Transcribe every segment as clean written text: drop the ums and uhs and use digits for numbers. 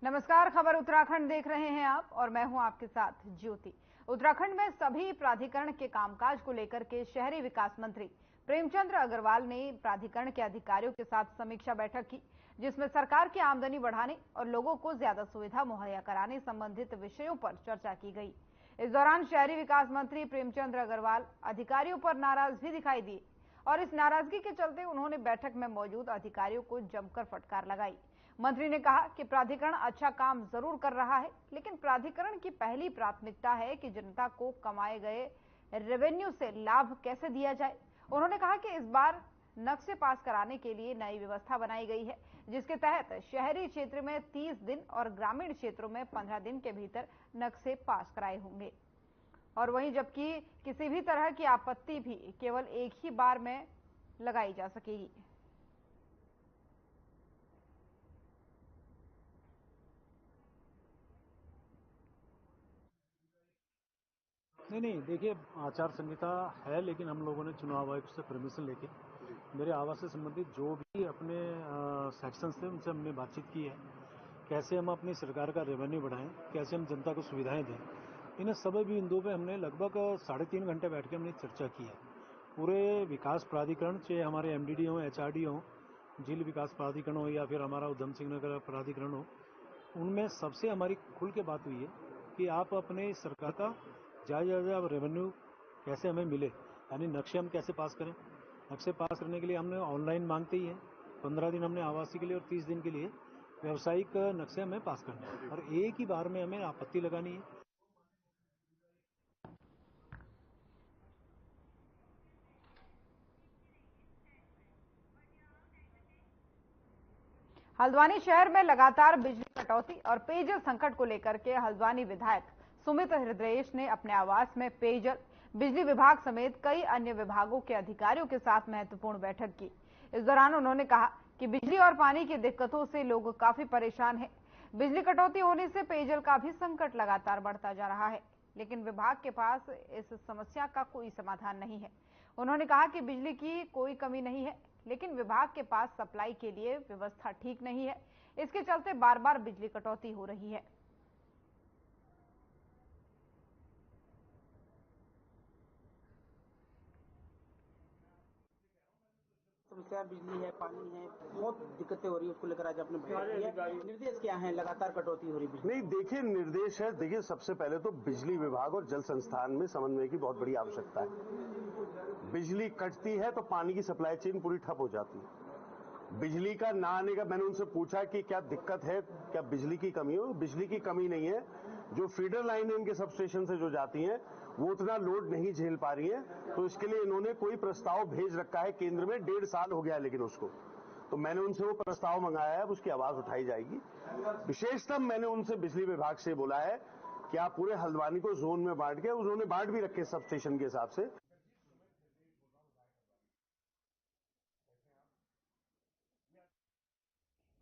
नमस्कार, खबर उत्तराखंड देख रहे हैं आप और मैं हूं आपके साथ ज्योति। उत्तराखंड में सभी प्राधिकरण के कामकाज को लेकर के शहरी विकास मंत्री प्रेमचंद्र अग्रवाल ने प्राधिकरण के अधिकारियों के साथ समीक्षा बैठक की, जिसमें सरकार की आमदनी बढ़ाने और लोगों को ज्यादा सुविधा मुहैया कराने संबंधित विषयों पर चर्चा की गई। इस दौरान शहरी विकास मंत्री प्रेमचंद्र अग्रवाल अधिकारियों पर नाराज भी दिखाई दिए और इस नाराजगी के चलते उन्होंने बैठक में मौजूद अधिकारियों को जमकर फटकार लगाई। मंत्री ने कहा कि प्राधिकरण अच्छा काम जरूर कर रहा है, लेकिन प्राधिकरण की पहली प्राथमिकता है कि जनता को कमाए गए रेवेन्यू से लाभ कैसे दिया जाए। उन्होंने कहा कि इस बार नक्शे पास कराने के लिए नई व्यवस्था बनाई गई है, जिसके तहत शहरी क्षेत्र में 30 दिन और ग्रामीण क्षेत्रों में 15 दिन के भीतर नक्शे पास कराए होंगे। और वहीं जबकि किसी भी तरह की आपत्ति भी केवल एक ही बार में लगाई जा सकेगी। नहीं, देखिए आचार संहिता है, लेकिन हम लोगों ने चुनाव आयोग से परमिशन लेके मेरे आवास से संबंधित जो भी अपने सेक्शंस थे उनसे हमने बातचीत की है। कैसे हम अपनी सरकार का रेवेन्यू बढ़ाएं, कैसे हम जनता को सुविधाएं दें, इन सभी बिंदुओं पे हमने लगभग 3.5 घंटे बैठ के हमने चर्चा की है। पूरे विकास प्राधिकरण, चाहे हमारे एमडीडी हो, एचआरडी हो, झील विकास प्राधिकरण हो या फिर हमारा उधम सिंह नगर प्राधिकरण हो, उनमें सबसे हमारी खुल के बात हुई है कि आप अपने सरकार का ज़्यादा रेवेन्यू कैसे हमें मिले, यानी नक्शे हम कैसे पास करें। नक्शे पास करने के लिए हमने ऑनलाइन मांगते ही है, 15 दिन हमने आवासीय के लिए और 30 दिन के लिए व्यावसायिक नक्शे हमें पास करने हैं और एक ही बार में हमें आपत्ति लगानी है। हल्द्वानी शहर में लगातार बिजली कटौती और पेयजल संकट को लेकर के हल्द्वानी विधायक सुमित हृदयेश ने अपने आवास में पेयजल, बिजली विभाग समेत कई अन्य विभागों के अधिकारियों के साथ महत्वपूर्ण बैठक की। इस दौरान उन्होंने कहा कि बिजली और पानी की दिक्कतों से लोग काफी परेशान हैं। बिजली कटौती होने से पेयजल का भी संकट लगातार बढ़ता जा रहा है, लेकिन विभाग के पास इस समस्या का कोई समाधान नहीं है। उन्होंने कहा कि बिजली की कोई कमी नहीं है, लेकिन विभाग के पास सप्लाई के लिए व्यवस्था ठीक नहीं है। इसके चलते बार बार बिजली कटौती हो रही है। समस्या बिजली है, पानी है, बहुत दिक्कतें हो रही है, उसको लेकर आज आपने निर्देश क्या है? लगातार कटौती हो रही है। नहीं, देखिए निर्देश है, देखिए सबसे पहले तो बिजली विभाग और जल संस्थान में समन्वय की बहुत बड़ी आवश्यकता है। बिजली कटती है तो पानी की सप्लाई चेन पूरी ठप हो जाती है। बिजली का ना आने का मैंने उनसे पूछा कि क्या दिक्कत है, क्या बिजली की कमी हो? बिजली की कमी नहीं है, जो फीडर लाइन इनके सब स्टेशन से जो जाती हैं वो उतना लोड नहीं झेल पा रही है, तो इसके लिए इन्होंने कोई प्रस्ताव भेज रखा है केंद्र में। 1.5 साल हो गया है लेकिन उसको, तो मैंने उनसे वो प्रस्ताव मंगाया है, उसकी आवाज उठाई जाएगी। विशेषतः मैंने उनसे बिजली विभाग से बोला है कि आप पूरे हल्द्वानी को जोन में बांट के, उन्होंने बांट भी रखे सब स्टेशन के हिसाब से।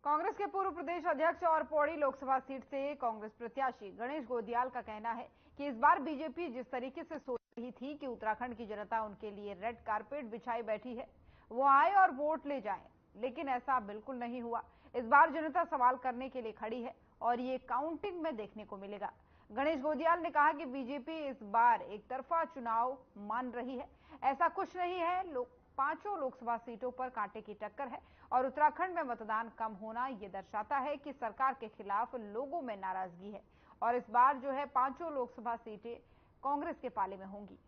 कांग्रेस के पूर्व प्रदेश अध्यक्ष और पौड़ी लोकसभा सीट से कांग्रेस प्रत्याशी गणेश गोदियाल का कहना है कि इस बार बीजेपी जिस तरीके से सोच रही थी कि उत्तराखंड की जनता उनके लिए रेड कारपेट बिछाई बैठी है, वो आए और वोट ले जाए, लेकिन ऐसा बिल्कुल नहीं हुआ। इस बार जनता सवाल करने के लिए खड़ी है और ये काउंटिंग में देखने को मिलेगा। गणेश गोदियाल ने कहा कि बीजेपी इस बार एक तरफा चुनाव मान रही है, ऐसा कुछ नहीं है। पांचों लोकसभा सीटों पर कांटे की टक्कर है और उत्तराखंड में मतदान कम होना ये दर्शाता है कि सरकार के खिलाफ लोगों में नाराजगी है और इस बार जो है पांचों लोकसभा सीटें कांग्रेस के पाले में होंगी।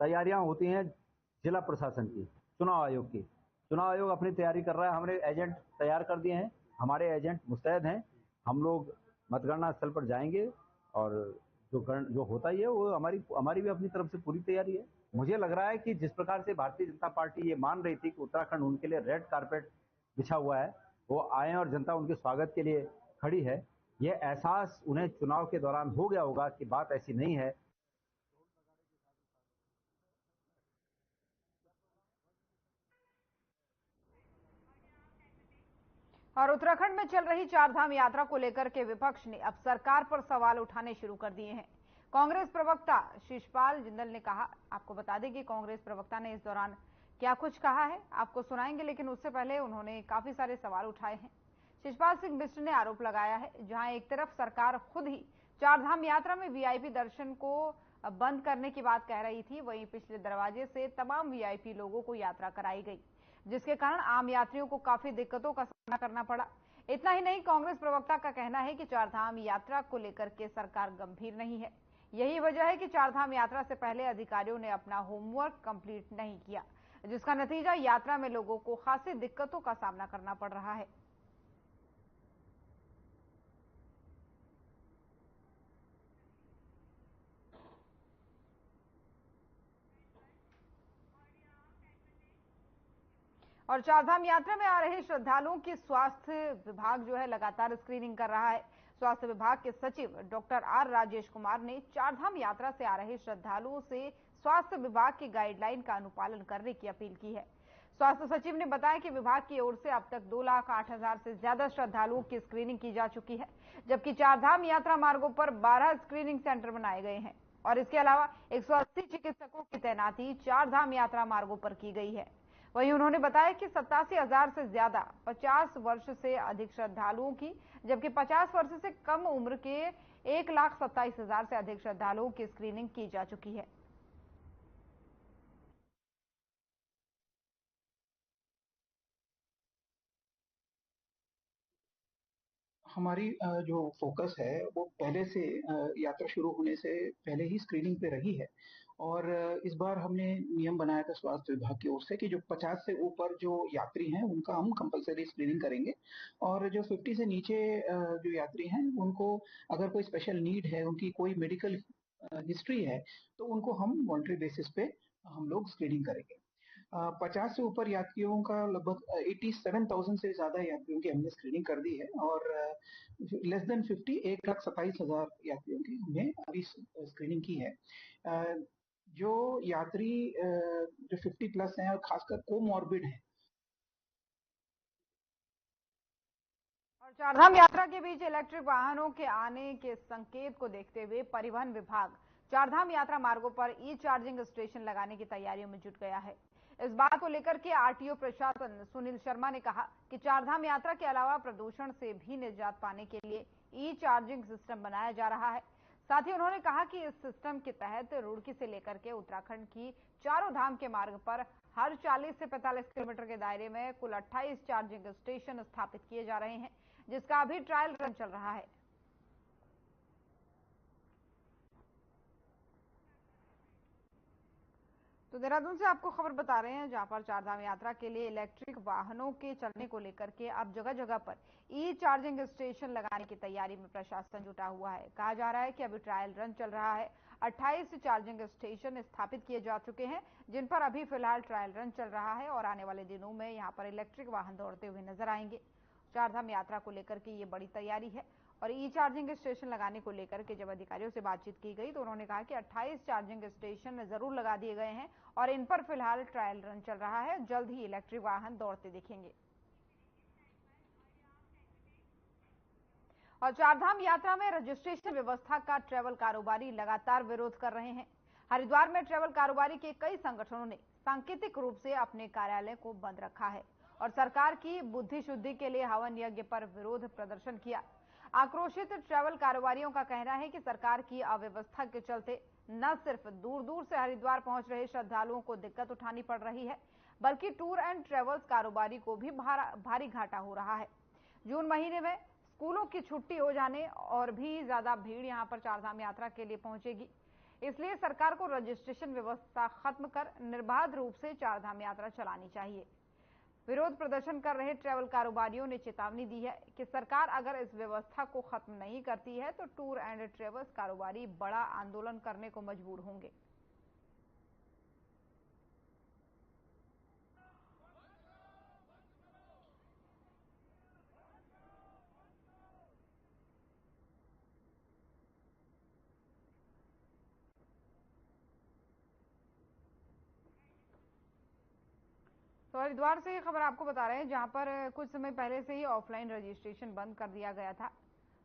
तैयारियां होती हैं जिला प्रशासन की, चुनाव आयोग की। चुनाव आयोग अपनी तैयारी कर रहा है, हमने एजेंट तैयार कर दिए हैं, हमारे एजेंट मुस्तैद हैं। हम लोग मतगणना स्थल पर जाएंगे और जो होता ही है वो हमारी भी अपनी तरफ से पूरी तैयारी है। मुझे लग रहा है कि जिस प्रकार से भारतीय जनता पार्टी ये मान रही थी कि उत्तराखंड उनके लिए रेड कारपेट बिछा हुआ है, वो आए और जनता उनके स्वागत के लिए खड़ी है, ये एहसास उन्हें चुनाव के दौरान हो गया होगा कि बात ऐसी नहीं है। और उत्तराखंड में चल रही चारधाम यात्रा को लेकर के विपक्ष ने अब सरकार पर सवाल उठाने शुरू कर दिए हैं। कांग्रेस प्रवक्ता शिषपाल जिंदल ने कहा। आपको बता दें कि कांग्रेस प्रवक्ता ने इस दौरान क्या कुछ कहा है, आपको सुनाएंगे, लेकिन उससे पहले उन्होंने काफी सारे सवाल उठाए हैं। शिषपाल सिंह बिष्ट ने आरोप लगाया है, जहां एक तरफ सरकार खुद ही चारधाम यात्रा में वीआईपी दर्शन को बंद करने की बात कह रही थी, वहीं पिछले दरवाजे से तमाम वीआईपी लोगों को यात्रा कराई गई, जिसके कारण आम यात्रियों को काफी दिक्कतों का सामना करना पड़ा। इतना ही नहीं, कांग्रेस प्रवक्ता का कहना है कि चारधाम यात्रा को लेकर के सरकार गंभीर नहीं है। यही वजह है कि चारधाम यात्रा से पहले अधिकारियों ने अपना होमवर्क कंप्लीट नहीं किया, जिसका नतीजा यात्रा में लोगों को खासी दिक्कतों का सामना करना पड़ रहा है। और चारधाम यात्रा में आ रहे श्रद्धालुओं की स्वास्थ्य विभाग जो है लगातार स्क्रीनिंग कर रहा है। स्वास्थ्य विभाग के सचिव डॉक्टर आर राजेश कुमार ने चारधाम यात्रा से आ रहे श्रद्धालुओं से स्वास्थ्य विभाग की गाइडलाइन का अनुपालन करने की अपील की है। स्वास्थ्य सचिव ने बताया कि विभाग की ओर से अब तक 2,08,000 से ज्यादा श्रद्धालुओं की स्क्रीनिंग की जा चुकी है, जबकि चारधाम यात्रा मार्गों पर 12 स्क्रीनिंग सेंटर बनाए गए हैं और इसके अलावा 180 चिकित्सकों की तैनाती चारधाम यात्रा मार्गों पर की गई है। वहीं उन्होंने बताया कि 87,000 से ज्यादा 50 वर्ष से अधिक श्रद्धालुओं की, जबकि 50 वर्ष से कम उम्र के 1,27,000 से अधिक श्रद्धालुओं की स्क्रीनिंग की जा चुकी है। हमारी जो फोकस है वो पहले से यात्रा शुरू होने से पहले ही स्क्रीनिंग पे रही है और इस बार हमने नियम बनाया था स्वास्थ्य विभाग की ओर से कि जो 50 से ऊपर जो यात्री हैं उनका हम कंपलसरी स्क्रीनिंग करेंगे और जो 50 से नीचे जो यात्री हैं उनको अगर कोई स्पेशल नीड है, उनकी कोई मेडिकल हिस्ट्री है, तो उनको हम वॉलंटरी बेसिस पे हम लोग स्क्रीनिंग करेंगे। 50 से ऊपर यात्रियों का लगभग 87,000 से ज्यादा यात्रियों की हमने स्क्रीनिंग कर दी है और लेस देन 50 1,27,000 यात्रियों की हमने अभी स्क्रीनिंग की है। जो यात्री जो 50 प्लस हैं और खासकर कोमॉर्बिड हैं। और चारधाम यात्रा के बीच इलेक्ट्रिक वाहनों के आने के संकेत को देखते हुए परिवहन विभाग चारधाम यात्रा मार्गों पर ई चार्जिंग स्टेशन लगाने की तैयारियों में जुट गया है। इस बात को लेकर के आरटीओ प्रशासन सुनील शर्मा ने कहा कि चारधाम यात्रा के अलावा प्रदूषण से भी निजात पाने के लिए ई चार्जिंग सिस्टम बनाया जा रहा है। साथ ही उन्होंने कहा कि इस सिस्टम के तहत रुड़की से लेकर के उत्तराखंड की चारों धाम के मार्ग पर हर 40 से 45 किलोमीटर के दायरे में कुल 28 चार्जिंग स्टेशन स्थापित किए जा रहे हैं, जिसका अभी ट्रायल रन चल रहा है। तो देहरादून से आपको खबर बता रहे हैं, जहां पर चारधाम यात्रा के लिए इलेक्ट्रिक वाहनों के चलने को लेकर के अब जगह जगह पर ई चार्जिंग स्टेशन लगाने की तैयारी में प्रशासन जुटा हुआ है। कहा जा रहा है कि अभी ट्रायल रन चल रहा है। 28 चार्जिंग स्टेशन स्थापित किए जा चुके हैं, जिन पर अभी फिलहाल ट्रायल रन चल रहा है और आने वाले दिनों में यहां पर इलेक्ट्रिक वाहन दौड़ते हुए नजर आएंगे। चारधाम यात्रा को लेकर के ये बड़ी तैयारी है और ई चार्जिंग स्टेशन लगाने को लेकर के जब अधिकारियों से बातचीत की गई तो उन्होंने कहा कि 28 चार्जिंग स्टेशन जरूर लगा दिए गए हैं और इन पर फिलहाल ट्रायल रन चल रहा है। जल्द ही इलेक्ट्रिक वाहन दौड़ते दिखेंगे। और चारधाम यात्रा में रजिस्ट्रेशन व्यवस्था का ट्रैवल कारोबारी लगातार विरोध कर रहे हैं। हरिद्वार में ट्रैवल कारोबारी के कई संगठनों ने सांकेतिक रूप से अपने कार्यालय को बंद रखा है और सरकार की बुद्धि शुद्धि के लिए हवन यज्ञ पर विरोध प्रदर्शन किया। आक्रोशित ट्रैवल कारोबारियों का कहना है कि सरकार की अव्यवस्था के चलते न सिर्फ दूर दूर से हरिद्वार पहुंच रहे श्रद्धालुओं को दिक्कत उठानी पड़ रही है, बल्कि टूर एंड ट्रेवल्स कारोबारी को भी भारी घाटा हो रहा है। जून महीने में स्कूलों की छुट्टी हो जाने और भी ज्यादा भीड़ यहां पर चारधाम यात्रा के लिए पहुंचेगी, इसलिए सरकार को रजिस्ट्रेशन व्यवस्था खत्म कर निर्बाध रूप से चारधाम यात्रा चलानी चाहिए। विरोध प्रदर्शन कर रहे ट्रैवल कारोबारियों ने चेतावनी दी है कि सरकार अगर इस व्यवस्था को खत्म नहीं करती है तो टूर एंड ट्रेवल्स कारोबारी बड़ा आंदोलन करने को मजबूर होंगे। तो हरिद्वार से ये खबर आपको बता रहे हैं, जहां पर कुछ समय पहले से ही ऑफलाइन रजिस्ट्रेशन बंद कर दिया गया था।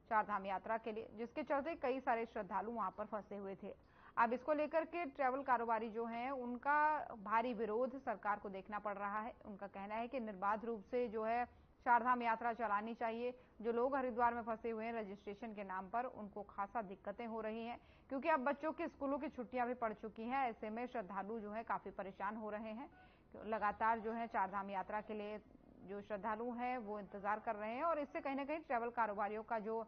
चारधाम यात्रा के लिए, जिसके चलते कई सारे श्रद्धालु वहां पर फंसे हुए थे। अब इसको लेकर के ट्रैवल कारोबारी जो हैं उनका भारी विरोध सरकार को देखना पड़ रहा है। उनका कहना है कि निर्बाध रूप से जो है चारधाम यात्रा चलानी चाहिए। जो लोग हरिद्वार में फंसे हुए हैं रजिस्ट्रेशन के नाम पर, उनको खासा दिक्कतें हो रही हैं, क्योंकि अब बच्चों की स्कूलों की छुट्टियां भी पड़ चुकी हैं। ऐसे में श्रद्धालु जो है काफी परेशान हो रहे हैं। लगातार जो है चारधाम यात्रा के लिए जो श्रद्धालु हैं वो इंतजार कर रहे हैं, और इससे कहीं ना कहीं ट्रैवल कारोबारियों का जो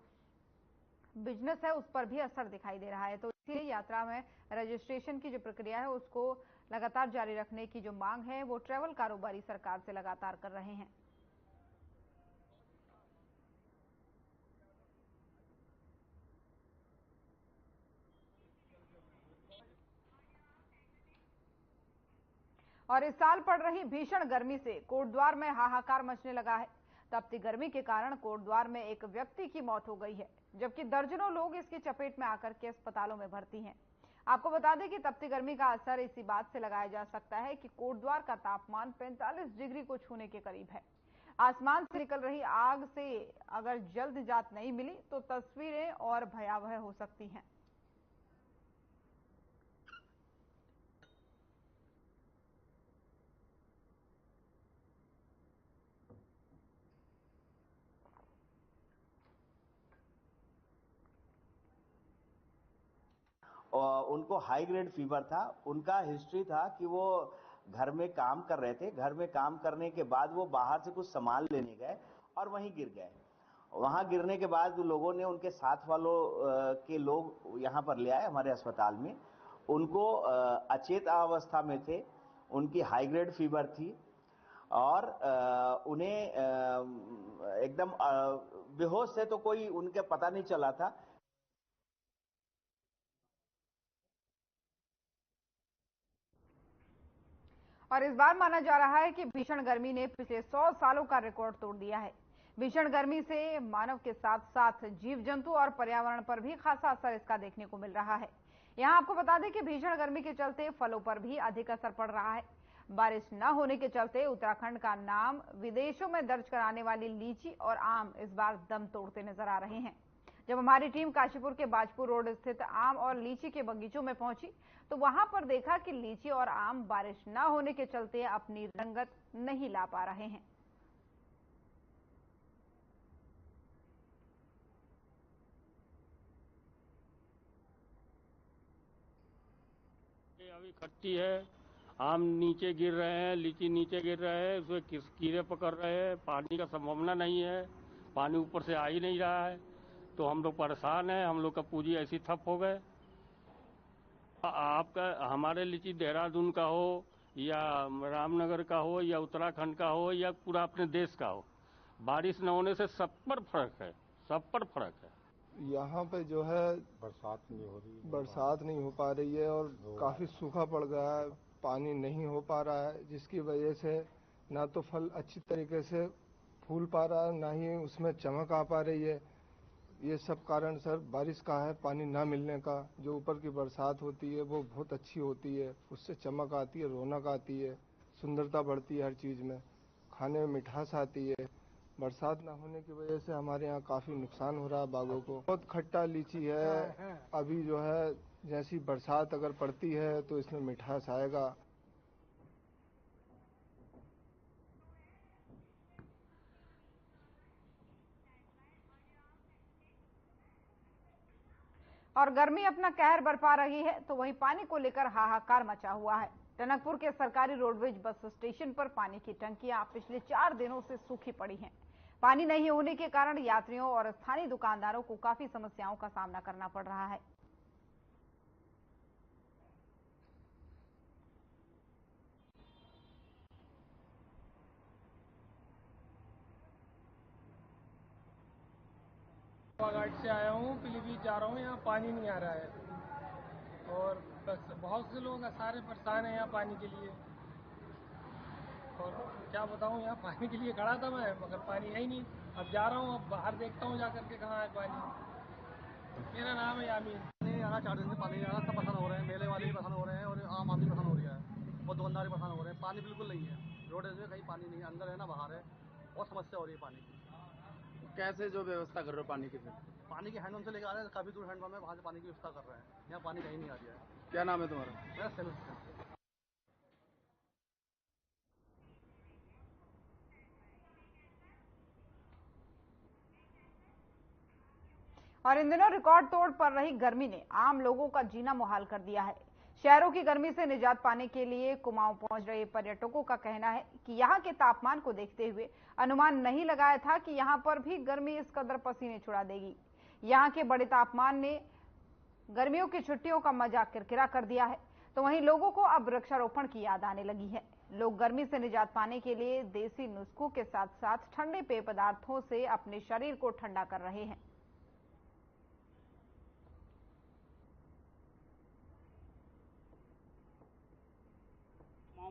बिजनेस है उस पर भी असर दिखाई दे रहा है। तो इसीलिए यात्रा में रजिस्ट्रेशन की जो प्रक्रिया है उसको लगातार जारी रखने की जो मांग है वो ट्रैवल कारोबारी सरकार से लगातार कर रहे हैं। और इस साल पड़ रही भीषण गर्मी से कोटद्वार में हाहाकार मचने लगा है। तपती गर्मी के कारण कोटद्वार में एक व्यक्ति की मौत हो गई है, जबकि दर्जनों लोग इसकी चपेट में आकर के अस्पतालों में भर्ती हैं। आपको बता दें कि तपती गर्मी का असर इसी बात से लगाया जा सकता है कि कोटद्वार का तापमान 45 डिग्री को छूने के करीब है। आसमान से निकल रही आग से अगर जल्द निजात नहीं मिली तो तस्वीरें और भयावह हो सकती हैं। और उनको हाई ग्रेड फीवर था। उनका हिस्ट्री था कि वो घर में काम कर रहे थे। घर में काम करने के बाद वो बाहर से कुछ सामान लेने गए और वहीं गिर गए। वहां गिरने के बाद लोगों ने, उनके साथ वालों के लोग यहाँ पर ले आए हमारे अस्पताल में। उनको अचेत अवस्था में थे, उनकी हाई ग्रेड फीवर थी और उन्हें एकदम बेहोश थे, तो कोई उनके पता नहीं चला था। और इस बार माना जा रहा है कि भीषण गर्मी ने पिछले 100 सालों का रिकॉर्ड तोड़ दिया है। भीषण गर्मी से मानव के साथ साथ जीव जंतु और पर्यावरण पर भी खासा असर इसका देखने को मिल रहा है। यहाँ आपको बता दें कि भीषण गर्मी के चलते फलों पर भी अधिक असर पड़ रहा है। बारिश न होने के चलते उत्तराखंड का नाम विदेशों में दर्ज कराने वाली लीची और आम इस बार दम तोड़ते नजर आ रहे हैं। जब हमारी टीम काशीपुर के बाजपुर रोड स्थित आम और लीची के बगीचों में पहुंची तो वहां पर देखा कि लीची और आम बारिश न होने के चलते अपनी रंगत नहीं ला पा रहे हैं। अभी खट्टी है, आम नीचे गिर रहे हैं, लीची नीचे गिर रहे हैं, उसमें कीड़े पकड़ रहे हैं, पानी का संभावना नहीं है, पानी ऊपर से आ ही नहीं रहा है, तो हम लोग परेशान हैं। हम लोग का पूंजी ऐसी ठप हो गए। आपका हमारे लीची देहरादून का हो या रामनगर का हो या उत्तराखंड का हो या पूरा अपने देश का हो, बारिश न होने से सब पर फर्क है, सब पर फर्क है। यहाँ पे जो है बरसात नहीं हो पा रही है और काफी सूखा पड़ गया है, पानी नहीं हो पा रहा है, जिसकी वजह से ना तो फल अच्छी तरीके से फूल पा रहा है, ना ही उसमें चमक आ पा रही है। ये सब कारण सर बारिश का है, पानी ना मिलने का। जो ऊपर की बरसात होती है वो बहुत अच्छी होती है, उससे चमक आती है, रौनक आती है, सुंदरता बढ़ती है हर चीज में, खाने में मिठास आती है। बरसात ना होने की वजह से हमारे यहाँ काफी नुकसान हो रहा है बागों को। बहुत खट्टा लीची है। अभी जो है जैसी बरसात अगर पड़ती है तो इसमें मिठास आएगा। और गर्मी अपना कहर बरपा रही है तो वहीं पानी को लेकर हाहाकार मचा हुआ है। टनकपुर के सरकारी रोडवेज बस स्टेशन पर पानी की टंकियां पिछले 4 दिनों से सूखी पड़ी हैं। पानी नहीं होने के कारण यात्रियों और स्थानीय दुकानदारों को काफी समस्याओं का सामना करना पड़ रहा है। घाट से आया हूँ, पीलीभीत जा रहा हूँ। यहाँ पानी नहीं आ रहा है और बस बहुत से लोग सारे परेशान हैं यहाँ पानी के लिए। और क्या बताऊँ, यहाँ पानी के लिए खड़ा था मैं, मगर पानी है ही नहीं। अब जा रहा हूँ, अब बाहर देखता हूँ जाकर के कहाँ है पानी। मेरा नाम है यामीन। यहाँ 4 दिन से पानी नहीं आ रहा, सब परेशान हो रहे हैं, मेले वाले भी परेशान हो रहे हैं और आम आदमी परेशान हो रहा है और दुकानदार भी परेशान हो रहे हैं। पानी बिल्कुल नहीं है, रोड में कहीं पानी नहीं है, अंदर है ना बाहर है, बहुत समस्या हो रही है पानी की। कैसे जो व्यवस्था कर रहे हो पानी की? पानी के हैंडपंप से लेकर आ रहे हैं, काफी दूर हैंडपंप है, वहाँ से पानी की व्यवस्था कर रहे हैं। यहाँ पानी कहीं नहीं आ रहा है। क्या नाम है तुम्हारा? मेरा सेल्फ। और इन दिनों रिकॉर्ड तोड़ पड़ रही गर्मी ने आम लोगों का जीना मुहाल कर दिया है। शहरों की गर्मी से निजात पाने के लिए कुमाऊं पहुंच रहे पर्यटकों का कहना है कि यहां के तापमान को देखते हुए अनुमान नहीं लगाया था कि यहां पर भी गर्मी इस कदर पसीने छुड़ा देगी। यहां के बड़े तापमान ने गर्मियों की छुट्टियों का मजा किरकिरा कर दिया है, तो वहीं लोगों को अब वृक्षारोपण की याद आने लगी है। लोग गर्मी से निजात पाने के लिए देसी नुस्खों के साथ साथ ठंडे पेय पदार्थों से अपने शरीर को ठंडा कर रहे हैं।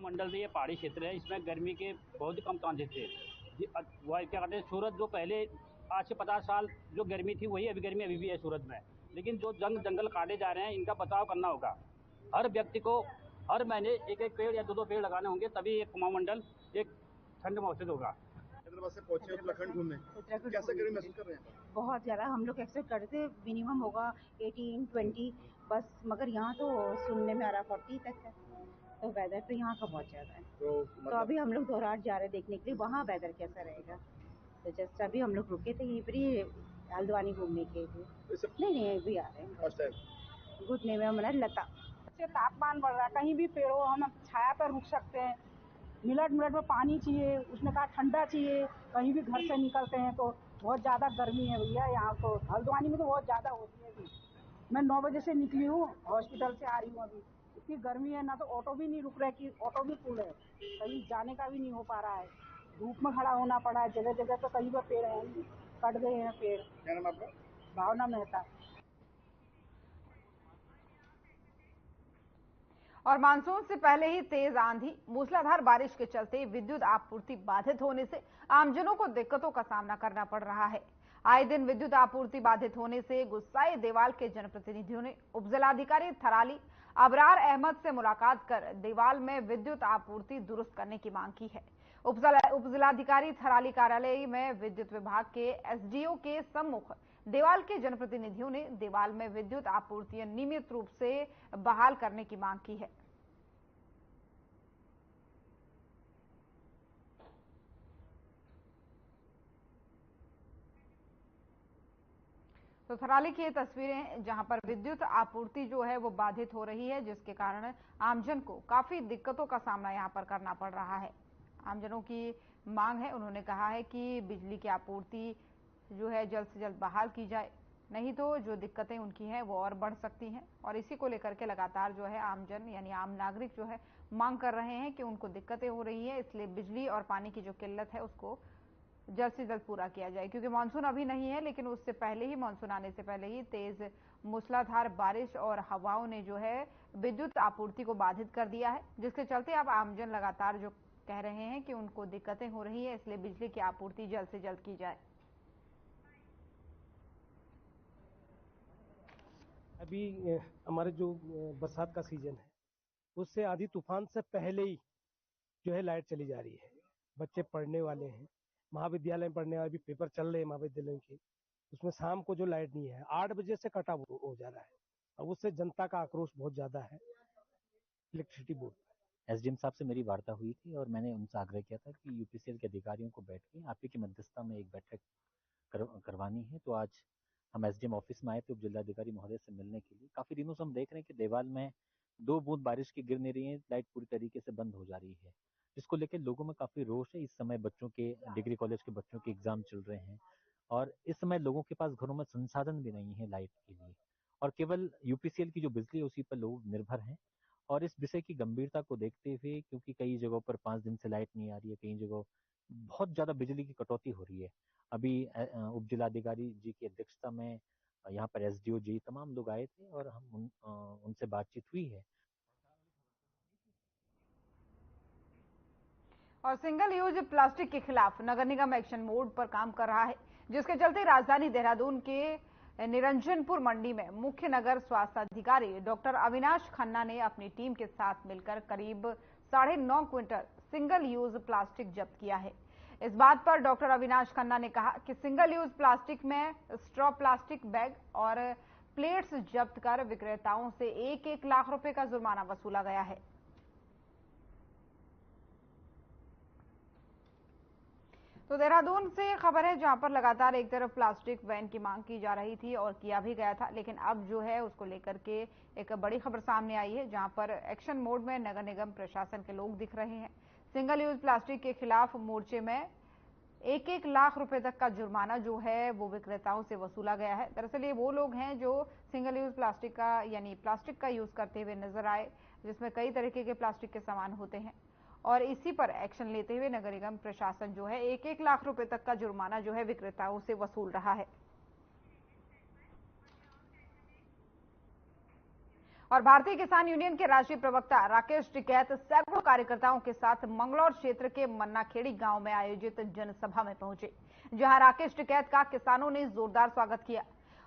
मंडल से ये पहाड़ी क्षेत्र है, इसमें गर्मी के बहुत ही कम चांसेस थे। वो क्या कहते हैं, सूरत जो पहले आज से 50 साल जो गर्मी थी वही अभी गर्मी अभी भी है सूरत में। लेकिन जो जंगल काटे जा रहे हैं इनका बचाव करना होगा। हर व्यक्ति को हर महीने एक पेड़ या दो पेड़ लगाने होंगे, तभी एक कुमाऊं मंडल एक ठंड महसूस होगा। हैदराबाद से पहुंचे उत्तराखंड घूमने, कैसा गर्मी महसूस कर रहे हैं? बहुत ज़्यादा। हम लोग एक्सपेक्ट कर रहे थे मिनिमम होगा 18-20 बस, मगर यहाँ तो सुनने में आ रहा 40 तक है। तो वेदर तो यहाँ का बहुत ज़्यादा है। तो अभी हम लोग दोराट जा रहे हैं देखने के लिए वहाँ वेदर कैसा रहेगा। तो जस्ट अभी हम लोग रुके थे यहीं पर ही हल्द्वानी घूमने के लिए। नहीं अभी आ रहे हैं। गुड नेम है मेरा लता। तापमान बढ़ रहा है, कहीं भी पेड़ हो हम छाया पर रुक सकते हैं। मिनट में पानी चाहिए, उसने कहा ठंडा चाहिए। कहीं भी घर से निकलते हैं तो बहुत ज़्यादा गर्मी है भैया यहाँ तो। हल्द्वानी में तो बहुत ज़्यादा होती है। अभी मैं 9 बजे से निकली हूँ, हॉस्पिटल से आ रही हूँ। अभी इतनी गर्मी है ना, तो ऑटो भी नहीं रुक रहा है कि ऑटो भी फुल है, कहीं जाने का भी नहीं हो पा रहा है। धूप में खड़ा होना पड़ा है। जगह जगह तो कहीं पर पेड़ है नहीं, कट गए हैं पेड़। क्या नाम आपका? भावना मेहता। और मानसून से पहले ही तेज आंधी, मूसलाधार बारिश के चलते विद्युत आपूर्ति बाधित होने से आमजनों को दिक्कतों का सामना करना पड़ रहा है। आए दिन विद्युत आपूर्ति बाधित होने से गुस्साए देवाल के जनप्रतिनिधियों ने उपजिलाधिकारी थराली अबरार अहमद से मुलाकात कर देवाल में विद्युत आपूर्ति दुरुस्त करने की मांग की है। उपजिलाधिकारी थराली कार्यालय में विद्युत विभाग के एसडीओ के सम्मुख देवाल के जनप्रतिनिधियों ने देवाल में विद्युत आपूर्ति नियमित रूप से बहाल करने की मांग की है। तो थराली की ये तस्वीरें जहां पर विद्युत आपूर्ति जो है वो बाधित हो रही है, जिसके कारण आमजन को काफी दिक्कतों का सामना यहां पर करना पड़ रहा है। आमजनों की मांग है, उन्होंने कहा है कि बिजली की आपूर्ति जो है जल्द से जल्द बहाल की जाए, नहीं तो जो दिक्कतें उनकी हैं वो और बढ़ सकती हैं। और इसी को लेकर के लगातार जो है आमजन यानी आम नागरिक जो है मांग कर रहे हैं कि उनको दिक्कतें हो रही है, इसलिए बिजली और पानी की जो किल्लत है उसको जल्द से जल्द पूरा किया जाए। क्योंकि मानसून अभी नहीं है, लेकिन उससे पहले ही, मानसून आने से पहले ही तेज मूसलाधार बारिश और हवाओं ने जो है विद्युत आपूर्ति को बाधित कर दिया है, जिसके चलते अब आमजन लगातार जो कह रहे हैं कि उनको दिक्कतें हो रही है, इसलिए बिजली की आपूर्ति जल्द से जल्द की जाए। अभी हमारे जो बरसात का सीजन है उससे आधी तूफान से पहले ही जो है लाइट चली जा रही है। बच्चे पढ़ने वाले हैं, महाविद्यालय में पढ़ने वाले भी पेपर चल रहे हैं महाविद्यालयों के, उसमें शाम को जो लाइट नहीं है 8 बजे से कट ऑफ हो जा रहा है। अब उससे जनता का आक्रोश बहुत ज्यादा है इलेक्ट्रिसिटी बोर्ड। एसडीएम साहब से मेरी वार्ता हुई थी और मैंने उनसे आग्रह किया था कि यूपीसीएल के अधिकारियों को बैठ के आप ही की मध्यस्थता में एक बैठक करवानी है। तो आज हम एसडीएम ऑफिस में आए थे उप जिलाधिकारी महोदय से मिलने के लिए। काफी दिनों से हम देख रहे हैं कि देवाल में 2 बूंद बारिश की गिर नहीं रही है, लाइट पूरी तरीके से बंद हो जा रही है, जिसको लेकर लोगों में काफी रोष है। इस समय बच्चों के डिग्री कॉलेज के बच्चों के एग्जाम चल रहे हैं और इस समय लोगों के पास घरों में संसाधन भी नहीं है लाइट के लिए, और केवल यूपीसीएल की जो बिजली है उसी पर लोग निर्भर हैं। और इस विषय की गंभीरता को देखते हुए, क्योंकि कई जगहों पर 5 दिन से लाइट नहीं आ रही है, कई जगहों बहुत ज्यादा बिजली की कटौती हो रही है। अभी उप जिलाधिकारी जी की अध्यक्षता में यहाँ पर एसडीओ जी तमाम लोग आए थे और हम उनसे बातचीत हुई है। और सिंगल यूज प्लास्टिक के खिलाफ नगर निगम एक्शन मोड पर काम कर रहा है, जिसके चलते राजधानी देहरादून के निरंजनपुर मंडी में मुख्य नगर स्वास्थ्य अधिकारी डॉक्टर अविनाश खन्ना ने अपनी टीम के साथ मिलकर करीब 9.5 क्विंटल सिंगल यूज प्लास्टिक जब्त किया है। इस बात पर डॉक्टर अविनाश खन्ना ने कहा कि सिंगल यूज प्लास्टिक में स्ट्रॉ प्लास्टिक बैग और प्लेट्स जब्त कर विक्रेताओं से 1-1 लाख रुपए का जुर्माना वसूला गया है। तो देहरादून से खबर है, जहां पर लगातार एक तरफ प्लास्टिक बैन की मांग की जा रही थी और किया भी गया था, लेकिन अब जो है उसको लेकर के एक बड़ी खबर सामने आई है, जहां पर एक्शन मोड में नगर निगम प्रशासन के लोग दिख रहे हैं। सिंगल यूज प्लास्टिक के खिलाफ मोर्चे में 1-1 लाख रुपए तक का जुर्माना जो है वो विक्रेताओं से वसूला गया है। दरअसल ये वो लोग हैं जो सिंगल यूज प्लास्टिक का यानी प्लास्टिक का यूज करते हुए नजर आए, जिसमें कई तरीके के प्लास्टिक के सामान होते हैं, और इसी पर एक्शन लेते हुए नगर निगम प्रशासन जो है 1-1 लाख रुपए तक का जुर्माना जो है विक्रेताओं से वसूल रहा है। और भारतीय किसान यूनियन के राष्ट्रीय प्रवक्ता राकेश टिकैत सैकड़ों कार्यकर्ताओं के साथ मंगलौर क्षेत्र के मन्नाखेड़ी गांव में आयोजित जनसभा में पहुंचे, जहां राकेश टिकैत का किसानों ने जोरदार स्वागत किया।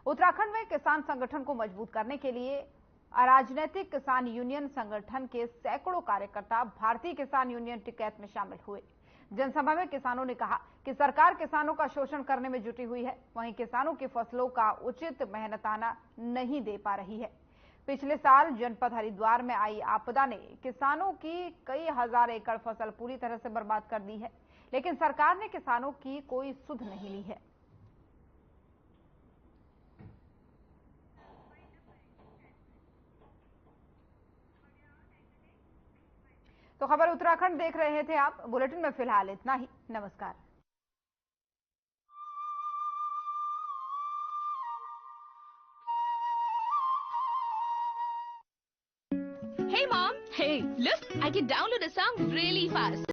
उत्तराखंड में किसान संगठन को मजबूत करने के लिए अराजनैतिक किसान यूनियन संगठन के सैकड़ों कार्यकर्ता भारतीय किसान यूनियन टिकैत में शामिल हुए। जनसभा में किसानों ने कहा कि सरकार किसानों का शोषण करने में जुटी हुई है, वहीं किसानों की फसलों का उचित मेहनताना नहीं दे पा रही है। पिछले साल जनपद हरिद्वार में आई आपदा ने किसानों की कई हजार एकड़ फसल पूरी तरह से बर्बाद कर दी है, लेकिन सरकार ने किसानों की कोई सुध नहीं ली है। तो खबर उत्तराखंड देख रहे थे आप। बुलेटिन में फिलहाल इतना ही। नमस्कार। Hey mom, hey, look, I can download a song really fast.